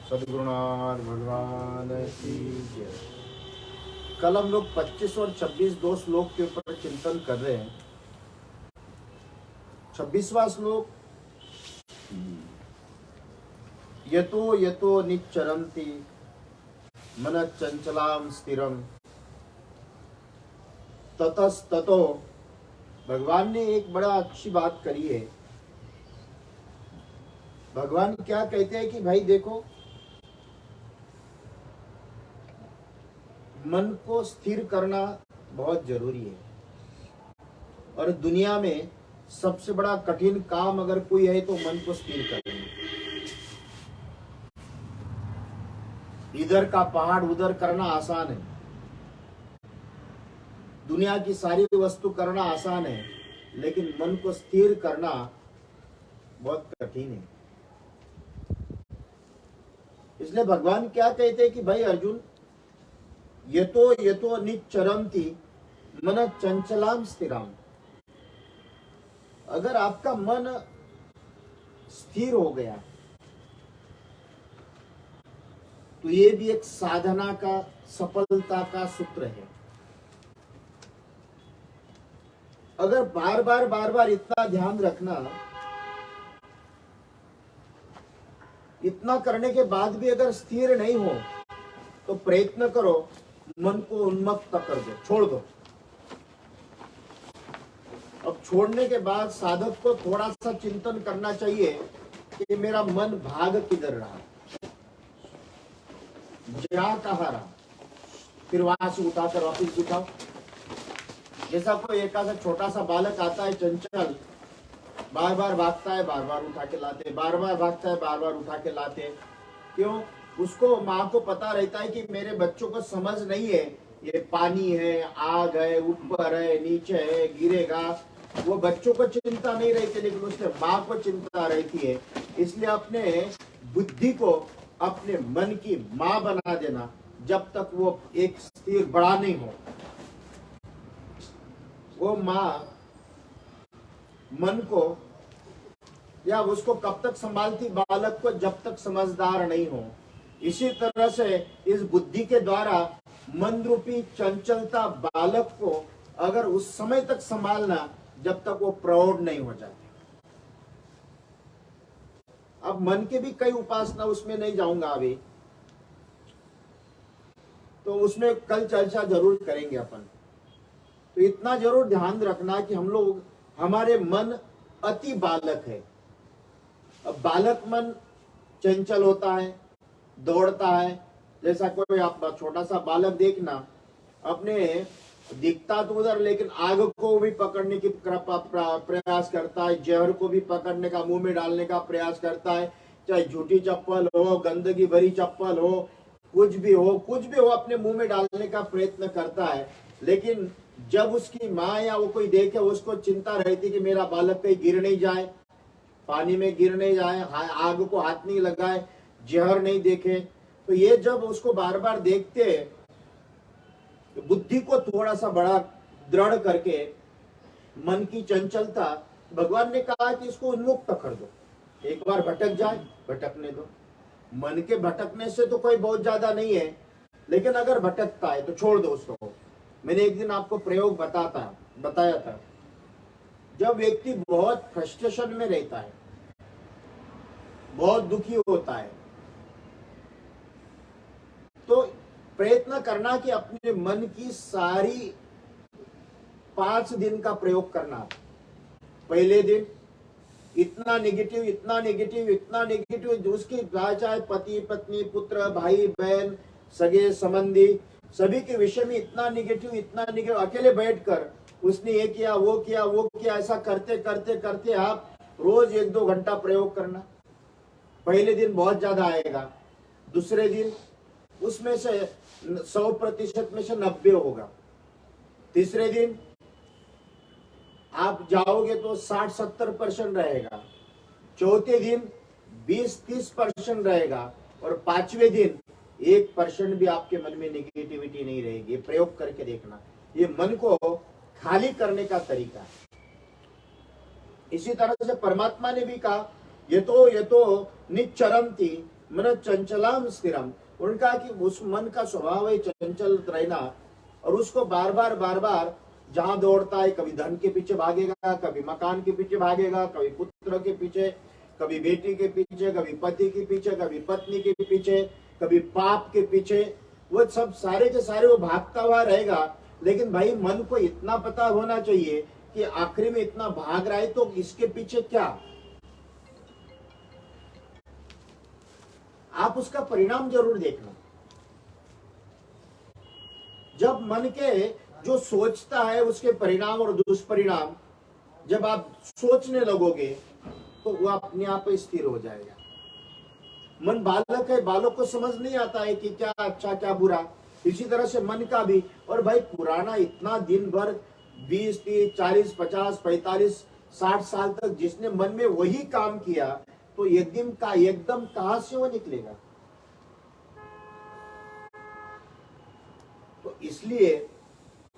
सद्गुरुनाथ भगवान की जय। कल हम लोग 25 और 26 दो श्लोक के ऊपर चिंतन कर रहे हैं। 26वां श्लोक, यतो यतो निच्चरन्ति मन चंचलाम स्थिरम ततस्ततो। भगवान ने एक बड़ा अच्छी बात करी है। भगवान क्या कहते हैं कि भाई देखो, मन को स्थिर करना बहुत जरूरी है। और दुनिया में सबसे बड़ा कठिन काम अगर कोई है तो मन को स्थिर करना। इधर का पहाड़ उधर करना आसान है, दुनिया की सारी वस्तु करना आसान है, लेकिन मन को स्थिर करना बहुत कठिन है। इसलिए भगवान क्या कहते हैं कि भाई अर्जुन, यतो यतो निच्चरन्ति मन चंचलाम स्थिराम। अगर आपका मन स्थिर हो गया तो ये भी एक साधना का, सफलता का सूत्र है। अगर बार बार इतना ध्यान रखना, इतना करने के बाद भी अगर स्थिर नहीं हो तो प्रयत्न करो, मन को उन्मत्त कर दो, छोड़ दो। अब छोड़ने के बाद साधक को थोड़ा सा चिंतन करना चाहिए कि मेरा मन भाग किधर रहा, जा कहाँ रहा, फिर वहां से उठाकर वापिस बिठाओ। जैसा कोई एक आधा छोटा सा बालक आता है चंचल, बार बार भागता है, बार बार उठा के लाते, बार बार भागता है, बार बार उठा के लाते। क्यों? उसको, माँ को पता रहता है कि मेरे बच्चों को समझ नहीं है, ये पानी है, आग है, ऊपर है, नीचे है, गिरेगा। वो बच्चों को चिंता नहीं रहती, लेकिन उससे माँ को चिंता रहती है। इसलिए अपने बुद्धि को अपने मन की माँ बना देना, जब तक वो एक स्थिर बड़ा नहीं हो। वो माँ मन को या उसको कब तक संभालती? बालक को, जब तक समझदार नहीं हो। इसी तरह से इस बुद्धि के द्वारा मन रूपी चंचलता बालक को अगर उस समय तक संभालना जब तक वो प्रौढ़ नहीं हो जाते। अब मन के भी कई उपासना, उसमें नहीं जाऊंगा अभी, तो उसमें कल चर्चा जरूर करेंगे अपन। तो इतना जरूर ध्यान रखना कि हम लोग, हमारे मन अति बालक है। अब बालक मन चंचल होता है, दौड़ता है। जैसा कोई आप छोटा सा बालक देखना, अपने दिखता तो उधर, लेकिन आग को भी पकड़ने की प्रयास करता है, जहर को भी पकड़ने का, मुंह में डालने का प्रयास करता है। चाहे झूठी चप्पल हो, गंदगी भरी चप्पल हो, कुछ भी हो, अपने मुंह में डालने का प्रयत्न करता है। लेकिन जब उसकी माँ या वो कोई देखे, उसको चिंता रहती कि मेरा बालक कहीं गिर नहीं जाए, पानी में गिर नहीं जाए, आग को हाथ नहीं लगाए, जहर नहीं देखे। तो ये जब उसको बार बार देखते, तो बुद्धि को थोड़ा सा बड़ा दृढ़ करके मन की चंचलता, भगवान ने कहा कि इसको उन्मुक्त कर दो। एक बार भटक जाए, भटकने दो। मन के भटकने से तो कोई बहुत ज्यादा नहीं है, लेकिन अगर भटकता है तो छोड़ दो उसको। मैंने एक दिन आपको प्रयोग बताया था। जब व्यक्ति बहुत फ्रस्ट्रेशन में रहता है, बहुत दुखी होता है, तो प्रयत्न करना कि अपने मन की सारी 5 दिन का प्रयोग करना। पहले दिन इतना नेगेटिव, उसकी चाहे पति पत्नी, पुत्र, भाई बहन, सगे संबंधी, सभी के विषय में इतना निगेटिव। अकेले बैठकर उसने ये किया, वो किया, ऐसा करते करते आप रोज 1-2 घंटा प्रयोग करना। पहले दिन बहुत ज्यादा आएगा, दूसरे दिन उसमें से 100% में से 90 होगा, तीसरे दिन आप जाओगे तो 60-70% रहेगा, चौथे दिन 20-30% रहेगा, और 5वें दिन 1% भी आपके मन में नेगेटिविटी नहीं रहेगी। प्रयोग करके देखना, ये मन को खाली करने का तरीका है। इसी तरह से परमात्मा ने भी कहा, ये तो निच्चरन्ति मन चंचलाम स्थिरम। उन्होंने कहा कि उस मन का स्वभाव है चंचल रहना, और उसको बार बार जहां दौड़ता है, कभी धन के पीछे भागेगा, कभी मकान के पीछे भागेगा, कभी पुत्र के पीछे, कभी बेटी के पीछे, कभी पति के पीछे, कभी पत्नी के पीछे, कभी पाप के पीछे, वो सब सारे के सारे वो भागता हुआ रहेगा। लेकिन भाई मन को इतना पता होना चाहिए कि आखिरी में इतना भाग रहा है तो इसके पीछे क्या, आप उसका परिणाम जरूर देखना। जब मन के जो सोचता है उसके परिणाम और दुष्परिणाम जब आप सोचने लगोगे तो वो अपने आप स्थिर हो जाएगा। मन बालक है, बालक को समझ नहीं आता है कि क्या अच्छा क्या बुरा। इसी तरह से मन का भी। और भाई पुराना इतना दिन भर 20, 30, 40, 50, 45, 60 साल तक जिसने मन में वही काम किया तो एकदम कहां से वो निकलेगा। तो इसलिए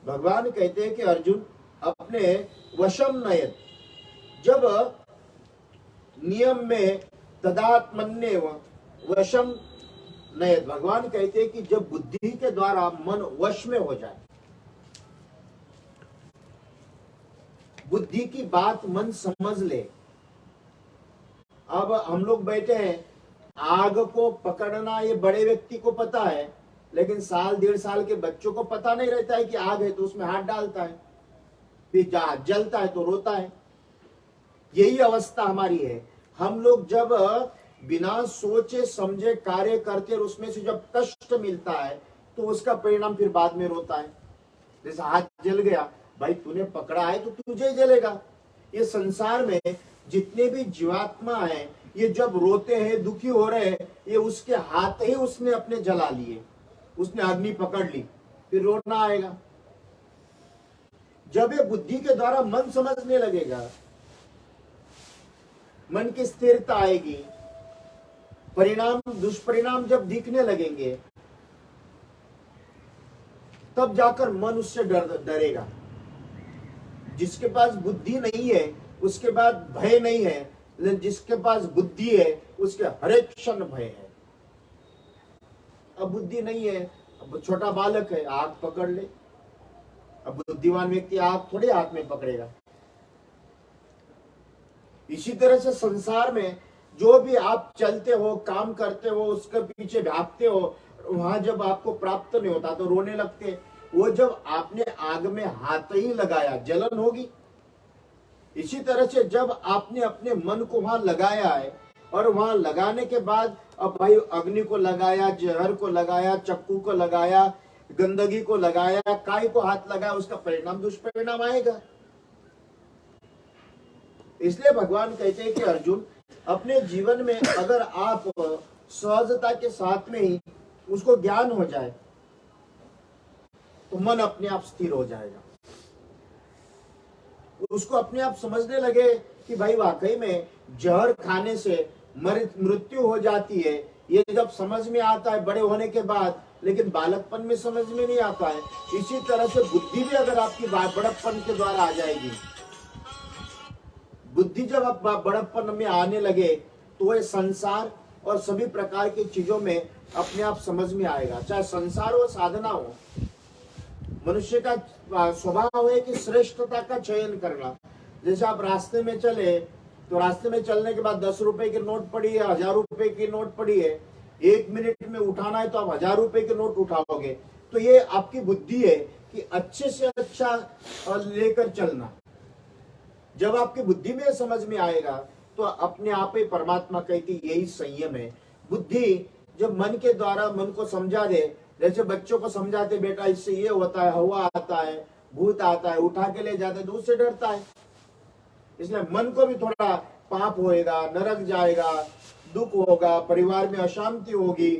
भगवान कहते हैं कि अर्जुन अपने वशम नयत, जब नियम में तदात्मन्येव वशम नयत, भगवान कहते हैं कि जब बुद्धि के द्वारा मन वश में हो जाए, बुद्धि की बात मन समझ ले। अब हम लोग बैठे हैं, आग को पकड़ना ये बड़े व्यक्ति को पता है, लेकिन साल 1.5 साल के बच्चों को पता नहीं रहता है कि आग है, तो उसमें हाथ डालता है, फिर जलता है तो रोता है। यही अवस्था हमारी है। हम लोग जब बिना सोचे समझे कार्य करते और उसमें से जब कष्ट मिलता है तो उसका परिणाम फिर बाद में रोता है। जैसे हाथ जल गया, भाई तूने पकड़ा है तो तुझे जलेगा। ये संसार में जितने भी जीवात्मा हैं, ये जब रोते हैं, दुखी हो रहे हैं, ये उसके हाथ ही उसने अपने जला लिए, उसने अग्नि पकड़ ली, फिर रोना आएगा। जब ये बुद्धि के द्वारा मन समझने लगेगा, मन की स्थिरता आएगी, परिणाम दुष्परिणाम जब दिखने लगेंगे, तब जाकर मन उससे डरेगा। जिसके पास बुद्धि नहीं है उसके बाद भय नहीं है, लेकिन जिसके पास बुद्धि है उसके हर एक क्षण भय है। अब बुद्धि नहीं है, अब छोटा बालक है, आग पकड़ ले। अब बुद्धिमान व्यक्ति आग थोड़े हाथ में पकड़ेगा। इसी तरह से संसार में जो भी आप चलते हो, काम करते हो, उसके पीछे भागते हो, वहां जब आपको प्राप्त नहीं होता तो रोने लगते। वो जब आपने आग में हाथ ही लगाया, जलन होगी। इसी तरह से जब आपने अपने मन को वहां लगाया है, और वहां लगाने के बाद अब भाई अग्नि को लगाया, जहर को लगाया, चक्कू को लगाया, गंदगी को लगाया, काय को हाथ लगाया, उसका परिणाम दुष्परिणाम आएगा। इसलिए भगवान कहते हैं कि अर्जुन अपने जीवन में अगर आप सहजता के साथ में ही उसको ज्ञान हो जाए तो मन अपने आप स्थिर हो जाएगा। उसको अपने आप समझने लगे कि भाई वाकई में जहर खाने से मृत्यु हो जाती है। ये जब समझ में आता है बड़े होने के बाद, लेकिन बालकपन में समझ में नहीं आता है। इसी तरह से बुद्धि भी अगर आपकी बड़प्पन के द्वारा आ जाएगी, बुद्धि जब आप बड़प्पन में आने लगे तो वह संसार और सभी प्रकार की चीजों में अपने आप समझ में आएगा। चाहे संसार हो, साधना हो, मनुष्य का स्वभाव है कि श्रेष्ठता का चयन करना। जैसे आप रास्ते में चले तो रास्ते में चलने के बाद 10 रुपए की नोट पड़ी है, 1000 रुपए की नोट पड़ी है, 1 मिनट में उठाना है तो आप 1000 रुपए की नोट उठाओगे। तो ये आपकी बुद्धि है कि अच्छे से अच्छा लेकर चलना। जब आपकी बुद्धि में समझ में आएगा तो अपने आप ही परमात्मा कहती यही संयम है। बुद्धि जब मन के द्वारा मन को समझा दे, जैसे बच्चों को समझाते बेटा इससे ये होता है, हवा आता है, भूत आता है, उठा के ले जाते तो उससे डरता है। इसलिए मन को भी थोड़ा पाप होएगा, नरक जाएगा, दुख होगा, परिवार में अशांति होगी,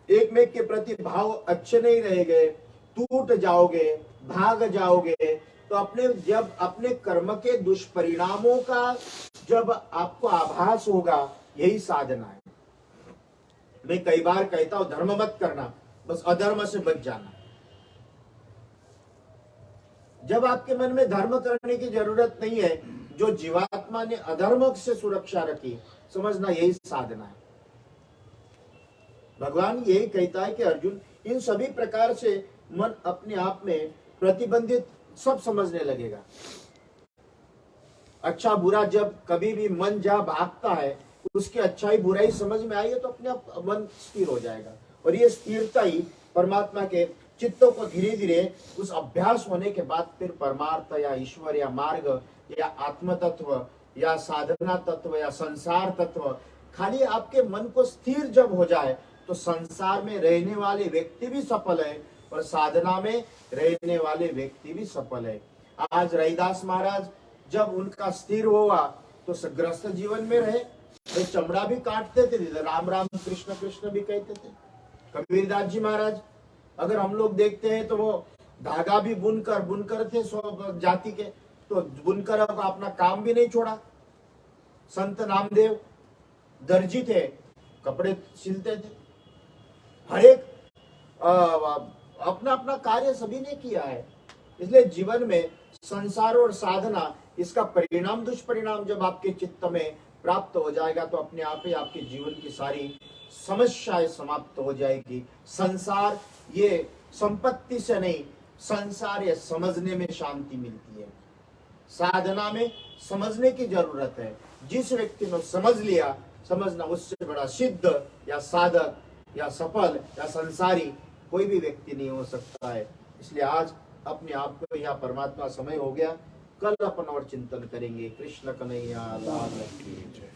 एक में के प्रति भाव अच्छे नहीं रहेंगे, टूट जाओगे, भाग जाओगे। तो जब अपने कर्म के दुष्परिणामों का जब आपको आभास होगा, यही साधना है। मैं कई बार कहता हूं धर्म मत करना, बस अधर्म से बच जाना। जब आपके मन में धर्म करने की जरूरत नहीं है, जो जीवात्मा ने अधर्म से सुरक्षा रखी, समझना यही साधना है। भगवान यही कहता है कि अर्जुन, इन सभी प्रकार से मन अपने आप में प्रतिबंधित सब समझने लगेगा। अच्छा बुरा जब कभी भी मन जहाँ भागता है, उसकी अच्छाई बुराई समझ में आई है तो अपने आप मन स्थिर हो जाएगा। और ये स्थिरता ही परमात्मा के चित्तों को धीरे धीरे उस अभ्यास होने के बाद फिर परमार्थ या ईश्वर या मार्ग या आत्म तत्व या साधना तत्व या संसार तत्व, खाली आपके मन को स्थिर जब हो जाए तो संसार में रहने वाले व्यक्ति भी सफल है और साधना में रहने वाले व्यक्ति भी सफल है। आज रैदास महाराज जब उनका स्थिर हुआ तो ग्रस्त जीवन में रहे, वे चमड़ा भी काटते थे, राम राम कृष्ण कृष्ण भी कहते थे। कबीरदास जी महाराज अगर हम लोग देखते हैं तो वो धागा भी बुनकर थे स्व जाति के, तो बुनकर अपना काम भी नहीं छोड़ा। संत नामदेव दर्जी थे, कपड़े सिलते थे। हर एक अपना अपना कार्य सभी ने किया है। इसलिए जीवन में संसार और साधना, इसका परिणाम दुष्परिणाम जब आपके चित्त में प्राप्त हो जाएगा तो अपने आप ही आपके जीवन की सारी समस्याएं समाप्त हो जाएगी। संसार ये संपत्ति से नहीं, संसार ये समझने में शांति मिलती है। साधना में समझने की जरूरत है। जिस व्यक्ति ने समझ लिया, समझना उससे बड़ा सिद्ध या साधक या सफल या संसारी कोई भी व्यक्ति नहीं हो सकता है। इसलिए आज अपने आप को यह परमात्मा समय हो गया, कल अपन और चिंतन करेंगे। कृष्ण कन्हैया लाल की जय।